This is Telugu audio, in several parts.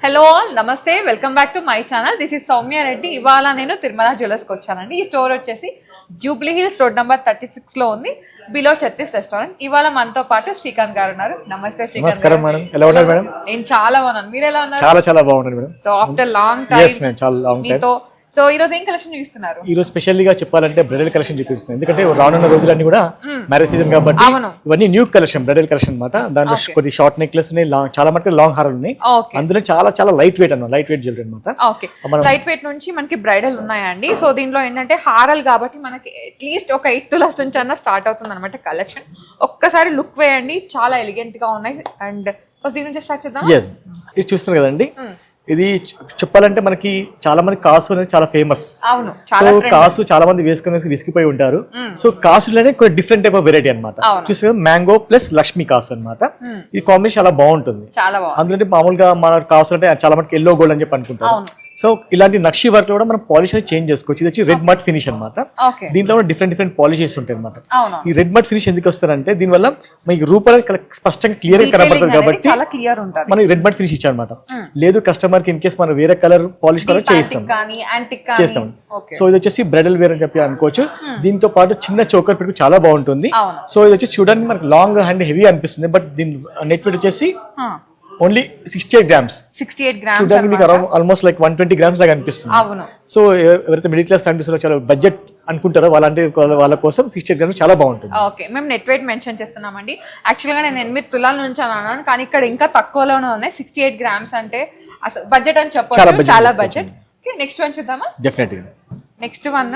హలో ఆల్ నమస్తే welcome back to my channel. This is Soumya Reddy. ఇవాళ నేను తిరుమల జ్యువెలర్స్కి వచ్చానండి. ఈ స్టోర్ వచ్చేసి జూబ్లీ హిల్స్ రోడ్ నెంబర్ 36 లో ఉంది, బిలో చత్తిస్ రెస్టారెంట్. ఇవాళ మనతో పాటు శ్రీకాంత్ గారు ఉన్నారు. నమస్తే శ్రీకాంత్. నమస్కారం మేడం, ఎలా ఉన్నారు మేడం? నేను చాలా బాగున్నాను, మీరు ఎలా ఉన్నారు? చాలా చాలా బాగున్నాను madam. So after long time చాలా లాంగ్ టైం. సో ఈ రోజు ఏం కలెక్షన్ చూపిస్తున్నారు? ఈ రోజు స్పెషల్లీ గా చెప్పాలంటే బ్రైడల్ కలెక్షన్ చూపిస్తున్నాను, ఎందుకంటే రానున్న రోజులన్నీ కూడా మ్యారేజ్ సీజన్ కాబట్టి ఇవన్నీ న్యూ కలెక్షన్, బ్రైడల్ కలెక్షన్ అన్నమాట. దాంట్లో కొద్ది షార్ట్ నెక్లెస్ ఉన్నాయి, చాలా మటుకు లాంగ్ హారాలు ఉన్నాయి. అందులో చాలా చాలా లైట్ వెయిట్ అన్నమాట, లైట్ వెయిట్ జ్యువెలరీ అన్నమాట. ఓకే, లైట్ వెయిట్ నుంచి మనకి బ్రైడల్ ఉన్నాయండి. సో దీంట్లో ఏంటంటే హారాలు కాబట్టి మనకి అట్లీస్ట్ ఒక 8 tulas నుంచి అన్న స్టార్ట్ అవుతుంది అనమాట కలెక్షన్. ఒక్కసారి లుక్ వేయండి, చాలా ఎలిగెంట్ గా ఉన్నాయి. అండ్ దీని నుంచి స్టార్ట్ చేద్దాం. ఇది చూస్తున్నారు కదండి, ఇది చెప్పాలంటే మనకి చాలా మంది కాసు అనేది చాలా ఫేమస్. సో కాసు చాలా మంది వేసుకుని విసిగిపోయి ఉంటారు. సో కాసులోనే కొన్ని డిఫరెంట్ టైప్ ఆఫ్ వెరైటీ అనమాట. చూస్తే మ్యాంగో ప్లస్ లక్ష్మీ కాసు అనమాట. ఈ కాంబినేషన్ చాలా బాగుంటుంది. అందులో మామూలుగా మన కాసు అంటే చాలా మంది ఎల్లో గోల్డ్ అని చెప్పి అనుకుంటారు. సో ఇలాంటి నక్షి వర్క్ లో కూడా మనం పాలిష్ అనేది చేంజ్ చేసుకోవచ్చు. ఇది వచ్చి రెడ్ మట్ ఫినిష్ అనమాట. దీంట్లో కూడా డిఫరెంట్ డిఫరెంట్ పాలిషెస్ ఉంటాయి అనమాట. ఈ రెడ్ మట్ ఫినిష్ ఎందుకు వస్తారంటే దీనివల్ల మనకి రూపాయలు స్పష్టంగా క్లియర్ గా కనబడుతుంది కాబట్టి మనకి రెడ్ మట్ ఫినిష్ ఇచ్చారనమాట. లేదు కస్టమర్ కి ఇన్ కేస్ మనం వేరే కలర్ పాలిష్ కలర్ చేస్తాం. సో ఇది వచ్చేసి బ్రైడల్ వేర్ అని చెప్పి అనుకోవచ్చు. దీంతో పాటు చిన్న చోకర్ పెట్టుకు చాలా బాగుంటుంది. సో ఇది వచ్చి చూడడానికి మనకి లాంగ్ అండ్ హెవీ అనిపిస్తుంది, బట్ దీని నెట్ వెయిట్ వచ్చేసి ఓన్లీ 68 grams. చూడడానికి మీకు ఆల్మోస్ట్ లైక్ 120 grams లాగా అనిపిస్తుంది. సో ఎవరైతే మిడిల్ క్లాస్ ఫ్యామిలీస్ లో చాలా బడ్జెట్ అనుకుంటారో వాళ్ళ కోసం 68 grams చాలా బాగుంటుంది. ఓకే, మేము నెట్ వెయిట్ మెన్షన్ చేస్తున్నామండి. యాక్చువల్ గా నేను 8 తులాల నుంచి అన్నాను, కానీ ఇక్కడ ఇంకా తక్కువలోనే ఉన్నాయి. 68 grams అంటే అసలు బడ్జెట్ అని చెప్పొచ్చు, చాలా బడ్జెట్. నెక్స్ట్ వన్ చూద్దామా? డెఫినెట్గా నెక్స్ట్ వన్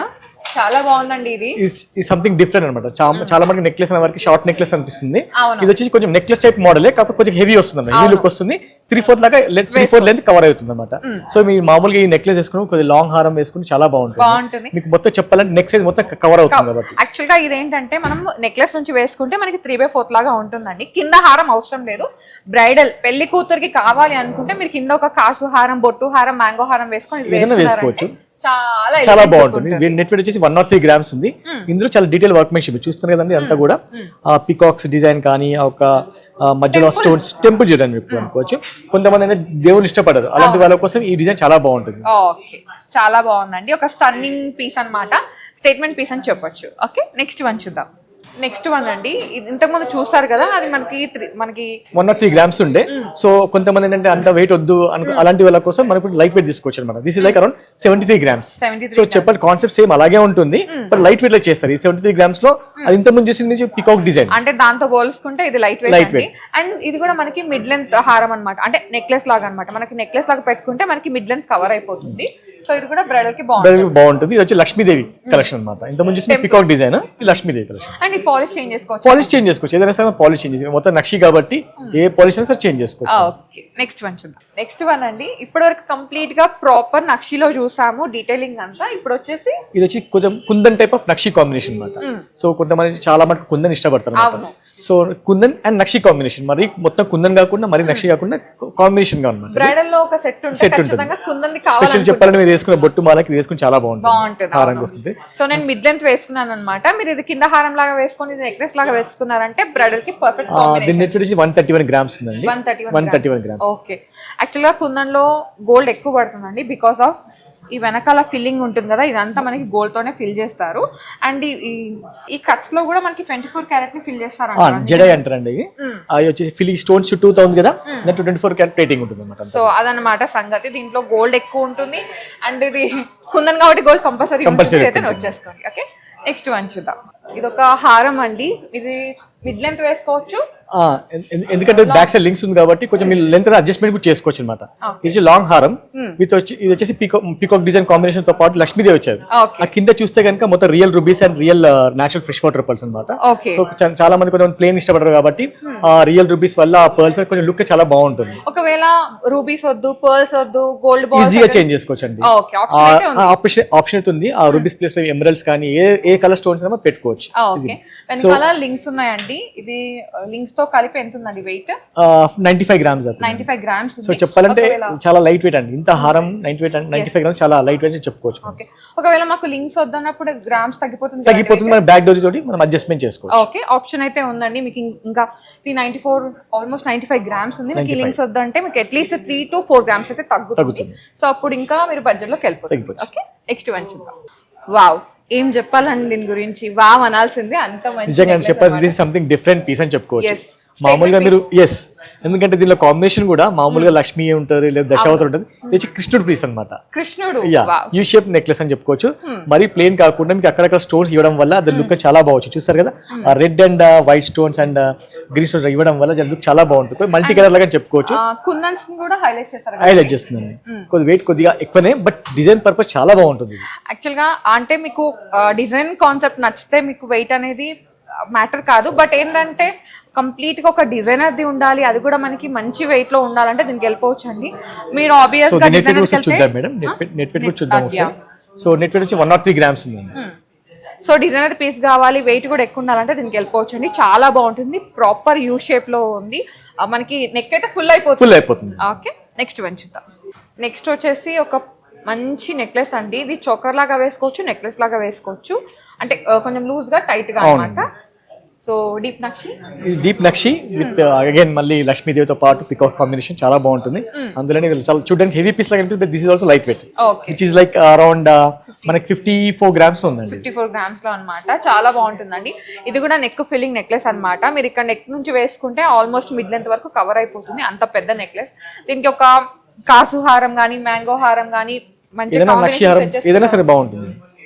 చాలా బాగుందండి. ఇది సంథింగ్ డిఫరెంట్ అనమాట. చాలా మంది నెక్లెస్ అనే వరకు షార్ట్ నెక్లెస్ అనిపిస్తుంది. ఇది వచ్చి కొంచెం నెక్లెస్ టైప్ మోడలే, కాకపోతే కొంచెం హెవీ వస్తుంది, హెవీ లుక్ వస్తుంది. 3/4 లాగా 3/4 లెంత్ కవర్ అవుతుంది అనమాట. సో మీ మామూలుగా ఈ నెక్లెస్ వేసుకుని కొద్దిగా లాంగ్ హారం వేసుకుని చాలా బాగుంటుంది. మీకు మొత్తం చెప్పాలంటే నెక్ సైజ్ మొత్తం కవర్ అవుతుంది కాబట్టి. యాక్చువల్ గా ఇదేంటంటే మనం నెక్లెస్ నుంచి వేసుకుంటే మనకి 3/4 లాగా ఉంటుందండి. కింద హారం అవసరం లేదు. బ్రైడల్ పెళ్లి కూతురికి కావాలి అనుకుంటే మీరు కింద ఒక కాసు హారం, బొట్టు హారం, మ్యాంగో హారం వేసుకోవచ్చు. చాలా బాగుంటుంది. నెట్ వెయిట్ వచ్చేసి 103 grams ఉంది. ఇందులో చాలా డీటెయిల్ వర్క్మెన్షిప్ చూస్తున్నారు కదండి. అంతా కూడా పికాక్స్ డిజైన్ కానీ ఒక మధ్యలో స్టోన్స్ టెంపుల్ డిజైన్ అనుకోవచ్చు. కొంతమంది అయితే దేవుళ్ళు ఇష్టపడరు, అలాంటి వాళ్ళ కోసం ఈ డిజైన్ చాలా బాగుంటుంది. చాలా బాగుందండి, ఒక స్టన్నింగ్ పీస్ అన్నమాట, స్టేట్మెంట్ పీస్ అని చెప్పొచ్చు. ఓకే, నెక్స్ట్ వన్ చూద్దాం. నెక్స్ట్ వన్ అండి, ఇంతకు ముందు చూస్తారు కదా, అది మనకి 103 grams ఉండే. సో కొంతమంది ఏంటంటే అంత వెయిట్ వద్దు అలాంటి వాళ్ళ కోసం మనకు లైట్ వెయిట్ తీసుకోవచ్చు అనమాట. This is like around 73 grams. So చెప్పాలి కాన్సెప్ట్ సేమ్ అలాగే ఉంటుంది, బట్ లైట్ వెయిట్ లో చేస్తారు. ఈ 73 grams లో అది ఇంత ముందు చేసింది పికాక్ డిజైన్, అంటే దాంతో పోల్చుకుంటే ఇది లైట్ వెయిట్. అండ్ ఇది కూడా మనకి మిడ్ లెంత్ హారం అనమాట, అంటే నెక్లెస్ లాగా అనమాట. మనకి నెక్లెస్ లాగా పెట్టుకుంటే మనకి మిడ్ లెంత్ కవర్ అయిపోతుంది. సో ఇది కూడా బ్రైడల్ కి బాగుంటుంది. ఇది వచ్చి లక్ష్మీదేవి కలెక్షన్ అనమాట. ఇంత ముందు చేసిన peacock design, Lakshmidevi collection. And polish change చేసుకోవచ్చు, ఏదైనా సరే పాలిష్ చేంజ్ చేసుకోవచ్చు. మొత్తం నక్షి కాబట్టి ఏ పాలిష్ అయినా సరే చేంజ్ చేసుకోవచ్చు. ఓకే, నెక్స్ట్ వన్ చూద్దాం. నెక్స్ట్ వన్ అండి, ఇప్పటి వరకు కంప్లీట్ గా ప్రాపర్ నక్షిలో చూసాము డీటెయిలింగ్ అంతా. ఇప్పుడు వచ్చేసి ఇది వచ్చి కొంచెం kundan type of nakshi combination అనమాట. సో కొంతమంది చాలా మటుకు కుందన్ ఇష్టపడతారు అనమాట. So kundan and nakshi combination, మరి మొత్తం కుందన్ కాకుండా మరి నక్షి కాకుండా కాంబినేషన్ గా ఉన్నమాట. బ్రైడల్ లో ఒక సెట్ ఉంటుంది. స్పెషల్ చెప్పాలని మీరు వేసుకున్న బొట్టు మాలకి వేసుకుని చాలా బాగుంటుంది హారం వేసుకుంటే. సో నేను మిడ్ లెంత్ వేసుకున్నాను అనమాట. మీరు ఇది కింద హారం లాగా వేసుకొని ఇది నెక్లెస్ లాగా వేసుకున్నారంటే బ్రైడల్ కి పర్ఫెక్ట్ కాంబినేషన్. దీని నెట్ వెయిట్ 131 grams ఉందండి. 131 grams. ఓకే, యాక్చువల్ గా కుందన్ లో గోల్డ్ ఎక్కువ పడుతుందండి, బికాస్ ఆఫ్ ఈ వెనకాల ఫిల్లింగ్ ఉంటుంది కదా, ఇదంతా మనకి గోల్డ్ తోనే ఫిల్ చేస్తారు. అండ్ ఈ కట్స్ లో కూడా మనకి 24 karat ని ఫిల్ చేస్తారు. జడై అంటారండి. అవి వచ్చేసి ఫిల్లింగ్ స్టోన్స్ చుట్టూ ఉంది కదా, 24 karat ప్లేటింగ్ ఉంటుంది అనమాట. సో అదనమాట సంగతి. దీంట్లో గోల్డ్ ఎక్కువ ఉంటుంది. అండ్ ఇది కుందన్ కాబట్టి గోల్డ్ కంపల్సరీ అయితే వచ్చేసుకోండి. ఓకే, నెక్స్ట్ వన్ చూద్దాం. ఇది ఒక హారం అండి, ఇది మిడ్ లెంత్ వేసుకోవచ్చు. ఎందుకంటే బ్యాక్ సైడ్ లింక్స్ ఉంది కాబట్టి కొంచెం మీరు లెంత్ అడ్జస్ట్మెంట్ కూడా చేసుకోవచ్చు అనమాట. ఇది లాంగ్ హారం విత్ ఇది వచ్చేసి పికాక్ డిజైన్ కాంబినేషన్ తో పాటు లక్ష్మీదేవి వచ్చారు. ఆ కింద చూస్తే కనుక మొత్తం real rubies and real natural fresh water pearls అనమాట. సో చాలా మంది కొంచెం ప్లేన్ ఇష్టపడరు కాబట్టి ఆ రియల్ రూబీస్ వల్ల ఆ పర్ల్స్ కొంచెం లుక్ చాలా బాగుంటుంది. ఒకవేళ రూబీస్ వద్దు, పర్ల్స్ వద్దు, గోల్డ్ ఈజీగా చేంజ్ చేసుకోవచ్చు అండి. ఆప్షన్ ఉంది. ఆ రూబీస్ ప్లేస్ లో ఎమరల్డ్స్ కానీ ఏ కలర్ స్టోన్స్ అయినా పెట్టుకోవచ్చు. చెప్పుకోవచ్చు. ఓకే, వెనకాల లింక్స్ ఉన్నాయండి. ఇది లింక్స్ తో కలిపి ఎంత ఉందండి వెయిట్? 95 గ్రామ్స్. 95 గ్రామ్స్. సో చెప్పాలంటే చాలా లైట్ వెయిట్ అండి. ఇంత హారం 95 గ్రామ్స్ చాలా లైట్ వెయిట్ అని చెప్పుకోవచ్చు. ఓకే, ఒకవేళ మాకు లింక్స్ వద్దన్నప్పుడు గ్రామ్స్ తగ్గిపోతుంది. మనం బ్యాక్ డోరీ తోటి మనం అడ్జస్ట్మెంట్ చేసుకోవచ్చు. ఓకే, ఆప్షన్ అయితే ఉందండి మీకు. ఇంకా 94 ఆల్మోస్ట్ 95 గ్రామ్స్ ఉంది. మీకు లింక్స్ వద్దంటే మీకు అట్లీస్ట్ 3 to 4 గ్రామ్స్ అయితే తగ్గుతుంది. సో అప్పుడు ఇంకా మీరు బడ్జెట్ లోకి వెళ్ళిపోతుంది. ఓకే, నెక్స్ట్ వన్ చూద్దాం. వావ్, ఏం చెప్పాలండి దీని గురించి? వావ్ అనాల్సిందే, అంత మంచి. నిజంగా చెప్పాలి, దిస్ సంథింగ్ డిఫరెంట్ పీస్ అని చెప్పుకోవచ్చు. మామూలుగా మీరు ఎందుకంటే దీనిలో కాంబినేషన్ కూడా మామూలుగా లక్ష్మి ఉంటారు లేదా దశావతారు ఉంటుంది. ఇది కృష్ణుడు పీస్ అనమాట. కృష్ణుడు యూ షేప్ నెక్లెస్ అని చెప్పుకోవచ్చు. మరి ప్లేన్ కాకుండా మీకు అక్కడక్కడ స్టోన్స్ ఇవ్వడం వల్ల అది లుక్ చాలా బాగుంది. చూస్తారు కదా, red and white stones and green stones ఇవ్వడం వల్ల లుక్ చాలా బాగుంటుంది. మల్టీ కలర్ లాగా చెప్పుకోవచ్చు. కుందన్స్ కూడా హైలైట్ చేస్తారు. హైలైట్ చేస్తుందండి. కొద్దిగా వెయిట్ కొద్దిగా ఎక్కువనే, బట్ డిజైన్ పర్పస్ చాలా బాగుంటుంది. యాక్చువల్ గా అంటే మీకు డిజైన్ కాన్సెప్ట్ నచ్చితే మీకు వెయిట్ అనేది మ్యాటర్ కాదు. బట్ ఏంటంటే కంప్లీట్ గా ఒక డిజైనర్ ది ఉండాలి, అది కూడా మనకి మంచి వెయిట్ లో ఉండాలంటే దీనికి వెళ్ళిపోవచ్చు అండి. మీరు ఆబ్వియస్ గా డిజైనర్ చూద్దాం మేడం. నెట్ వెయిట్ కూడా చూద్దాం. సో నెట్ వెయిట్ వచ్చి 103 గ్రామ్స్ ఉంది. సో డిజైనర్ పీస్ కావాలి, వెయిట్ కూడా ఎక్కువ ఉండాలంటే దీనికి వెళ్ళిపోవచ్చు అండి. చాలా బాగుంటుంది, ప్రాపర్ యూ షేప్ లో ఉంది. మనకి నెక్ అయితే ఫుల్ అయిపోతుంది. ఓకే, నెక్స్ట్ వన్ చూద్దాం. నెక్స్ట్ వచ్చేసి ఒక మంచి నెక్లెస్ అండి. ఇది చోకర్ లాగా వేసుకోవచ్చు, నెక్లెస్ లాగా వేసుకోవచ్చు. అంటే కొంచెం లూజ్ గా టైట్ గా అన్నమాట. So deep nakshi with again మళ్ళీ లక్ష్మీదేవితో పాటు పికాక్ కాంబినేషన్ చాలా బాగుంటుంది. అందులోనే చాలా చూడడానికి హెవీ పీస్ లాగా అనిపిస్తుంది. This is also light weight, which is like around మనకి 54 గ్రామ్స్ లో ఉందండి. 54 గ్రామ్స్ లో అన్నమాట. చాలా బాగుంటుందండి. ఇది కూడా నెక్ ఫిల్లింగ్ నెక్లెస్ అన్నమాట. మీరు ఇక్కడ నెక్ నుంచి వేసుకుంటే ఆల్మోస్ట్ మిడ్ లెంత్ వరకు కవర్ అయిపోతుంది, అంత పెద్ద నెక్లెస్. దీనికి ఒక కాసు హారం గానీ, మ్యాంగో హారం గానీ, మంచి ఏదైనా సరే బాగుంటుంది.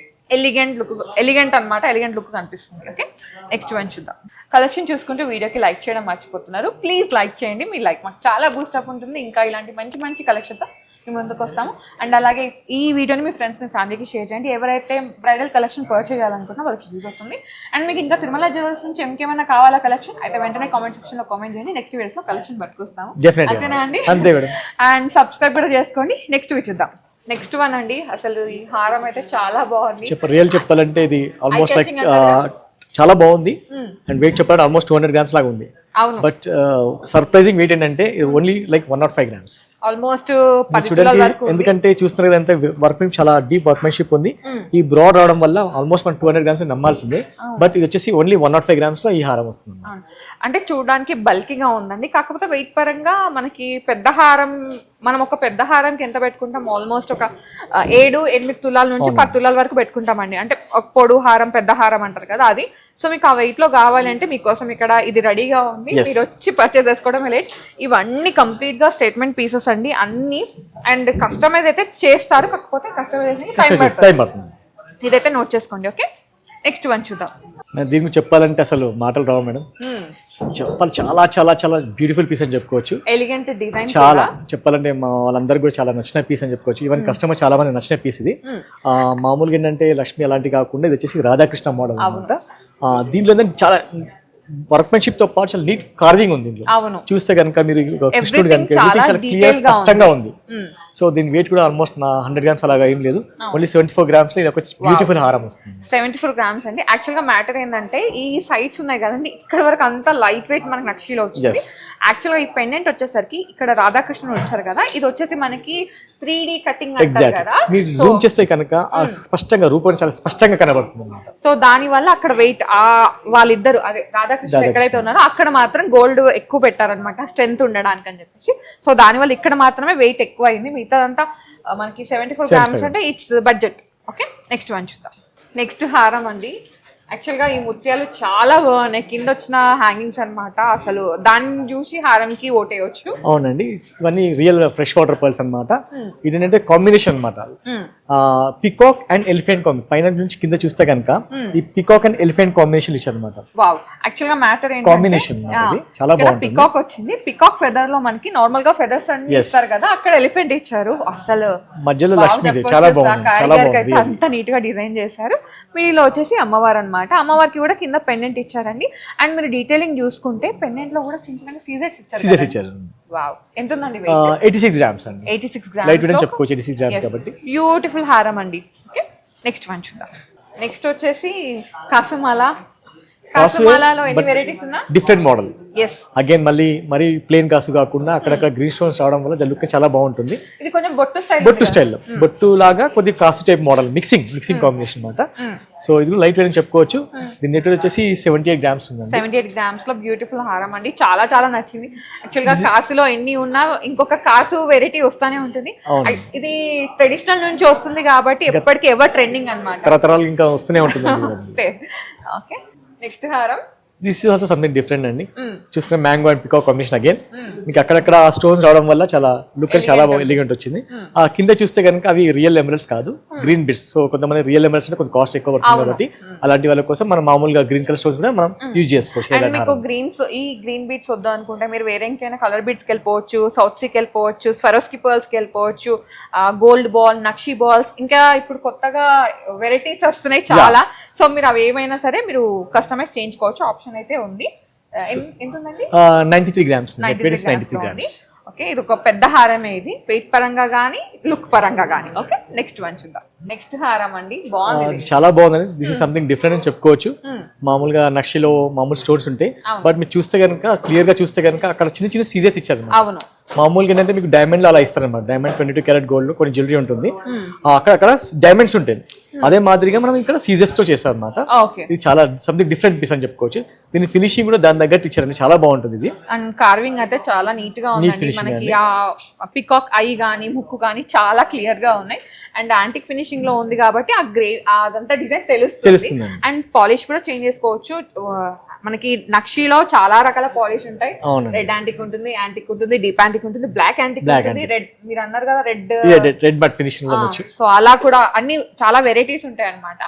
ఎలిగెంట్ అన్నమాట. ఎలిగెంట్ లుక్ కనిపిస్తుంది. ఓకే, నెక్స్ట్ వన్ చూద్దాం. కలెక్షన్ చూసుకుంటూ వీడియోకి లైక్ చేయడం మర్చిపోతున్నారు. ప్లీజ్ లైక్ చేయండి. మీ లైక్ మాకు చాలా బూస్టప్ ఉంటుంది. ఇంకా ఇలాంటి మంచి మంచి కలెక్షన్తో మీ ముందుకు వస్తాము. అండ్ అలాగే ఈ వీడియోని మీ ఫ్రెండ్స్, మీ ఫ్యామిలీకి షేర్ చేయండి. ఎవరైతే బ్రైడల్ కలెక్షన్ పర్చేజ్ చేయాలనుకున్నా వాళ్ళకి యూజ్ అవుతుంది. అండ్ మీకు ఇంకా తిరుమల జ్యువెలర్స్ నుంచి ఇంకేమైనా కావాలా కలెక్షన్ అయితే వెంటనే కామెంట్ సెక్షన్ లో కామెంట్ చేయండి. నెక్స్ట్ వీడియోస్ లో కలెక్షన్ పట్టుకొస్తాము. అంతేనా అండి? అండ్ సబ్స్క్రైబ్ కూడా చేసుకోండి. నెక్స్ట్ వీడియో చూద్దాం. నెక్స్ట్ వన్ అండి. అసలు ఈ హారం అయితే చాలా బాగుంది. రియల్ చెప్పాలంటే ఇది ఆల్మోస్ట్ లైక్ చాలా బాగుంది. అండ్ వెయిట్ చెప్పాలంటే ఆల్మోస్ట్ 200 గ్రామ్స్ లాగా ఉంది. బట్ సర్ప్రైజింగ్ వెయిట్ ఏంటంటే ఓన్లీ లైక్ 105 గ్రామ్స్. ఆల్మోస్ట్ ఎందుకంటే చూస్తున్నారు కదా, వర్క్మెన్షిప్ చాలా డీప్ వర్క్మెన్షిప్ ఉంది. ఈ బ్రాడ్ రావడం వల్ల ఆల్మోస్ట్ మనం 200 గ్రామ్స్ నమ్మాల్సిందే. బట్ ఇది వచ్చేసి ఓన్లీ 105 గ్రామ్స్ లో ఈ హారం వస్తుంది. అంటే చూడడానికి బల్కీగా ఉందండి. కాకపోతే వెయిట్ పరంగా మనకి పెద్ద హారం, మనం ఒక పెద్ద హారంకి ఎంత పెట్టుకుంటాం? ఆల్మోస్ట్ ఒక 7-8 తులాల నుంచి 10 తులాల వరకు పెట్టుకుంటామండి. అంటే ఒక పొడు హారం, పెద్ద హారం అంటారు కదా, అది. సో మీకు ఆ వెయిట్ లో కావాలంటే మీకోసం ఇక్కడ ఇది రెడీగా ఉంది. మీరు వచ్చి పర్చేస్ చేసుకోవడమే లేట్. ఇవన్నీ కంప్లీట్ గా స్టేట్మెంట్ పీసెస్ అండి అన్ని. అండ్ కస్టమైజ్ అయితే చేస్తారు, కాకపోతే కస్టమైజేషన్ టైం పడుతుంది. ఇదైతే నోట్ చేసుకోండి. ఓకే, నెక్స్ట్ వన్ చూద్దాం. దీనికి చెప్పాలంటే అసలు మాటలు రావు మేడం. చెప్పాలి, చాలా చాలా చాలా బ్యూటిఫుల్ పీస్ అని చెప్పుకోవచ్చు. ఎలిగెంట్ డిజైన్, చాలా చెప్పాలంటే మా వాళ్ళందరికీ కూడా చాలా నచ్చిన పీస్ అని చెప్పుకోవచ్చు. ఈవెన్ కస్టమర్ చాలా మంది నచ్చిన పీస్ ఇది. మామూలుగా ఏంటంటే లక్ష్మి అలాంటి కాకుండా ఇది వచ్చేసి రాధాకృష్ణ మోడల్ అనమాట. దీంట్లో చాలా వర్క్మెన్షిప్ తో పాటు చాలా నీట్ కార్వింగ్ ఉంది. చూస్తే కనుక మీరు కృష్ణుడు కనుక చాలా క్లియర్ స్పష్టంగా ఉంది. సో దీని వెయిట్ కూడా ఆల్మోస్ట్ 100 గ్రామ్స్ అలాగా ఏం లేదు. ఓన్లీ 74 గ్రామ్స్ ఇది ఒక బ్యూటిఫుల్ హారం వస్తుంది. 74 గ్రామ్స్ అండి. యాక్చువల్ గా మ్యాటర్ ఏంటంటే ఈ సైడ్స్ ఉన్నాయి కదండి, ఇక్కడ వరకు అంతా లైట్ వెయిట్ మనకి నక్షిలో వచ్చింది. యాక్చువల్ గా ఈ పెండెంట్ వచ్చేసరికి ఇక్కడ రాధాకృష్ణుడు వచ్చారు కదా, ఇది వచ్చేసి మనకి 3D కటింగ్ అంటారు కదా. మీరు జూమ్ చేస్తే కనుక స్పష్టంగా రూపం చాలా స్పష్టంగా కనబడుతుంది అన్నమాట. సో దాని వల్ల అక్కడ వెయిట్ వాళ్ళిద్దరు అదే రాధాకృష్ణ ఎక్కడైతే ఉన్నారో అక్కడ మాత్రం గోల్డ్ ఎక్కువ పెట్టారనమాట, స్ట్రెంత్ ఉండడానికి అని చెప్పేసి. సో దాని వల్ల ఇక్కడ మాత్రమే వెయిట్ ఎక్కువ అయింది. మిగతాదంతా మనకి 74 గ్రామ్స్ అంటే it's budget. Okay, next one చూద్దాం. నెక్స్ట్ హారం అండి. యాక్చువల్గా ఈ ముత్యాలు చాలా బాగున్నాయి. కింద వచ్చిన హ్యాంగింగ్స్ అన్నమాట. అసలు దాన్ని చూసి హారంకి ఓటేయచ్చు. అవునండి, ఇవన్నీ రియల్ ఫ్రెష్ వాటర్ పర్ల్స్ అన్నమాట. ఇది ఏంటంటే కాంబినేషన్ అన్నమాట. పికాక్ అండ్ ఎలిఫెంట్ పైన నుంచి కింద చూస్తే కనుక ఈ పికాక్ అండ్ ఎలిఫెంట్ కాంబినేషన్ ఇచ్చారు అనమాట. వావ్, యాక్చువల్ గా మ్యాటర్ ఏంటంటే కాంబినేషన్ చాలా బాగుంది. పికాక్ వచ్చింది. పికాక్ ఫెదర్ లో మనకి నార్మల్ గా ఫెదర్స్ అన్ని ఇస్తారు కదా, అక్కడ ఎలిఫెంట్ ఇచ్చారు. అసలు మధ్యలో లక్ష్మీదేవి చాలా బాగుంది. చాలా బాగుంది, అంత నీట్ గా డిజైన్ చేశారు. వీటిలో వచ్చేసి అమ్మవారు అన్నమాట. అమ్మవారికి కూడా కింద పెండెంట్ ఇచ్చారండి. అండ్ మీరు డీటెయిలింగ్ చూసుకుంటే పెండెంట్ లో కూడా చిన్న చిన్న సీజర్స్ ఇచ్చారు. వావ్, ఎంత ఉందండి? 86 గ్రామ్స్ అండి. 86 గ్రామ్స్ లైట్ వెయిట్ చెప్పుకోవచ్చు. 86 గ్రామ్స్ కాబట్టి బ్యూటిఫుల్ హారం అండి. ఓకే, నెక్స్ట్ వన్ చూద్దాం. నెక్స్ట్ వచ్చేసి కాసమాల కాసుమాలలో ఎన్ని వెరైటీస్ ఉన్నా డిఫరెంట్ మోడల్ ఎస్ అగైన్ మరి ప్లేన్ కాసు కాకుండా అక్కడక్కడ గ్రీన్ స్టోన్స్ రావడం వల్ల దాని లుక్ చాలా బాగుంటుంది. ఇది కొంచెం బొట్టు స్టైల్ బొట్టు లాగా కొద్ది కాసు టైప్ మోడల్ మిక్సింగ్ కాంబినేషన్ అన్నమాట. సో ఇది లైట్ వెయిట్ అని చెప్పుకోవచ్చు. దీని నెట్ వచ్చేసి 78 గ్రామ్స్ ఉందండి. 78 గ్రామ్స్ లో బ్యూటిఫుల్ హారం అండి, చాలా చాలా నచ్చింది. యాక్చువల్ గా కాసులో ఎన్ని ఉన్నా ఇంకొక కాసు వెరైటీ వస్తానే ఉంటుంది. ఇది ట్రెడిషనల్ నుంచి వస్తుంది కాబట్టి ఎప్పటికీ ఎవర్ ట్రెండింగ్ అన్నమాట, తరతరాలు ఇంకా వస్తూనే ఉంటుంది. ఓకే, నెక్స్ట్ హారం this is also something different అండి. చూస్తున్న mango and peacock combination again మీకు అక్కడక్కడ స్టోన్స్ రావడం వల్ల చాలా లుక్ చాలా ఎలిగెంట్ వచ్చింది. ఆ కింద చూస్తే కనుక అవి రియల్ ఎమరల్డ్స్ కాదు, గ్రీన్ బిట్స్. సో కొంతమంది రియల్ ఎమరల్డ్స్ అంటే కొంచెం కాస్ట్ ఎక్కువ పడుతుంది కాబట్టి అలాంటి వాళ్ళ కోసం మనం మామూలుగా గ్రీన్ కలర్ స్టోన్స్ కూడా మనం యూజ్ చేసుకోవచ్చు. మీకు గ్రీన్ బీట్స్ వద్దు అనుకుంటే మీరు వేరే ఇంకైనా కలర్ బీట్స్కి వెళ్ళిపోవచ్చు, సౌత్ సీకి వెళ్ళిపోవచ్చు, స్వరోస్కి పర్ల్స్కి వెళ్ళిపోవచ్చు, గోల్డ్ బాల్, నక్షి బాల్స్, ఇంకా ఇప్పుడు కొత్తగా వెరైటీస్ వస్తున్నాయి చాలా. సో మీరు అవి ఏమైనా సరే మీరు కస్టమైజ్ చేయించుకోవచ్చు, ఆప్షన్ అయితే ఉంది. ఎంత ఉందండి? 93 గ్రామ్స్. 93 గ్రామ్స్. ఓకే, ఇది ఒక పెద్ద హారమే, ఇది వెయిట్ పరంగా కానీ లుక్ పరంగా కానీ. ఓకే, నెక్స్ట్ వన్ చూద్దాం. నెక్స్ట్ హారం అండి, బాగుంది, చాలా బాగుంది. దిస్ ఇస్ సంథింగ్ డిఫరెంట్ అని చెప్పుకోవచ్చు. మామూలుగా నక్షిలో మామూలు స్టోన్స్ ఉంటాయి, బట్ మీరు చూస్తే కనుక క్లియర్ గా చూస్తే కనుక అక్కడ చిన్న చిన్న సీజెస్ ఇచ్చారు. అవును, మామూలుగా ఏంటంటే మీకు డైమండ్ అలా ఇస్తారు అనమాట. డైమండ్ 22 క్యారెట్ గోల్డ్ లో కొన్ని జ్యువెలరీ ఉంటుంది, అక్కడ డైమండ్స్ ఉంటాయి. అదే మాదిరిగా మనం ఇక్కడ సీజెస్ తో చేస్తాం అనమాట. ఇది చాలా సంథింగ్ డిఫరెంట్ పీస్ అని చెప్పుకోవచ్చు. దీని ఫినిషింగ్ కూడా దాని తగ్గట్టు ఇచ్చారండి, చాలా బాగుంటుంది. ఇది అండ్ కార్వింగ్ అయితే చాలా నీట్ గా ఉంది. మనకి ఆ పికాక్ ఐ గానీ ముక్కు గానీ చాలా క్లియర్ గా ఉన్నాయి. అండ్ యాంటిక్ ఫినిషింగ్ లో ఉంది కాబట్టి ఆ అదంతా డిజైన్ తెలుస్తుంది. అండ్ పాలిష్ కూడా చేంజ్ చేసుకోవచ్చు. మనకి నక్షిలో చాలా రకాల పాలిష్ ఉంటాయి. రెడ్ యాంటిక్ ఉంటుంది, యాంటిక్ ఉంటుంది, డీప్ యాంటిక్ ఉంటుంది, బ్లాక్ యాంటిక్ ఉంటుంది, రెడ్ మీరు అన్నారు కదా రెడ్ బట్ ఫినిషింగ్ లో వచ్చు. సో అలా కూడా అన్ని చాలా వెరైటీస్ ఉంటాయి అన్నమాట.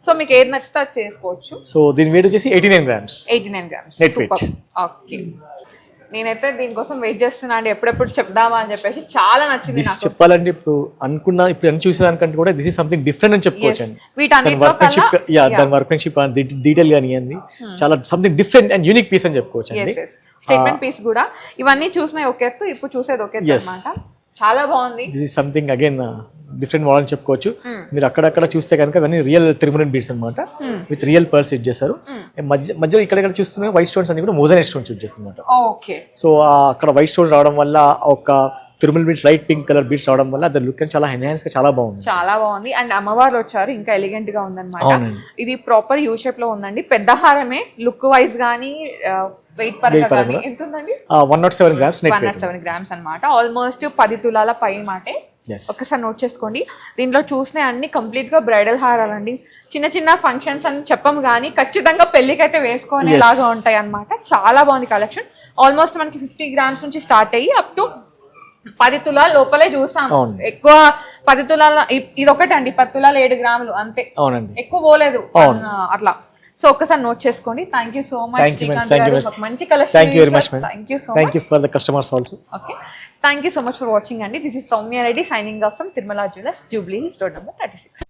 సో మీకు ఏది నచ్చితే అది చేసుకోవచ్చు. సో దీని వెయిట్ వచ్చేసి 89 గ్రామ్స్. 89 గ్రామ్స్. ఓకే, నేనైతే దీనికోసం వెయిట్ చేస్తున్నా అండి, ఎప్పుడెప్పుడు చెప్దామా అని చెప్పేసి. చాలా నచ్చింది నాకు. చెప్పాలంటే ఇప్పుడు అనుకున్నా, ఇప్పుడు అన్ని చూసేదానికంటే కూడా దిస్ ఇస్ సంథింగ్ డిఫరెంట్ అని చెప్పుకోవచ్చు. దాని వర్క్మెన్షిప్ డీటెయిల్ కానివ్వండి, చాలా something different and unique piece అని చెప్పుకోవచ్చు అండి. స్టేట్మెంట్ పీస్ కూడా ఇవన్నీ చూసినా ఒక ఎత్తు, ఇప్పుడు చూసేది ఒక ఎత్తు అన్నమాట. చాలా బాగుంది. This is something again different model చెప్పుకోవచ్చు. మీరు అక్కడక్కడ చూస్తే కనుక అవన్నీ రియల్ తిరుమల బీడ్స్ అనమాట, విత్ రియల్ పర్ల్స్ యూజ్ చేస్తారు. మధ్యలో ఇక్కడ చూస్తున్న వైట్ స్టోన్స్ అన్ని కూడా మోజనైట్ స్టోన్స్ యూజ్ చేస్తారు అనమాట. సో అక్కడ వైట్ స్టోన్స్ రావడం వల్ల ఒక Tirumala beads light pink colour beads రావడం వల్ల అది లుక్ చాలా ఎన్హాన్స్ గా చాలా బాగుంది. అండ్ అమ్మవారు వచ్చారు, ఇంకా ఎలిగెంట్ గా ఉందన్నమాట. ఇది ప్రాపర్ యూ షేప్ లో ఉందండి, పెద్ద హారమే. లుక్ వైజ్ గానీ వెయిట్ పరంగా కానీ ఎంత ఉందండి? 107 గ్రామ్స్. 107 గ్రామ్స్ అనమాట, ఆల్మోస్ట్ 10 తులాల పై మాటే. ఒకసారి నోట్ చేసుకోండి. దీంట్లో చూసిన అన్ని కంప్లీట్ గా బ్రైడల్ హారాలండి. చిన్న చిన్న ఫంక్షన్స్ అని చెప్పము కానీ ఖచ్చితంగా పెళ్లికైతే వేసుకునేలాగా ఉంటాయి అన్నమాట. చాలా బాగుంది కలెక్షన్. ఆల్మోస్ట్ మనకి 50 గ్రామ్స్ నుంచి స్టార్ట్ అయ్యి అప్ టు 10 తులాల లోపలే చూసాం. ఎక్కువ 10 తులాల ఇది ఒకటి అండి, 10 తులాల 7 గ్రాములు అంతే, ఎక్కువ పోలేదు అట్లా. సో ఒక్కసారి నోట్ చేసుకోండి. Thank you so much Srikanth garu, మంచి collection. Thank you very much. Thank you so much. Thank you for the customers also. Okay, thank you so much for watching అండి. This is Soumya Reddy signing off from Tirumala jewellers, Jubilee Hills, road number 36.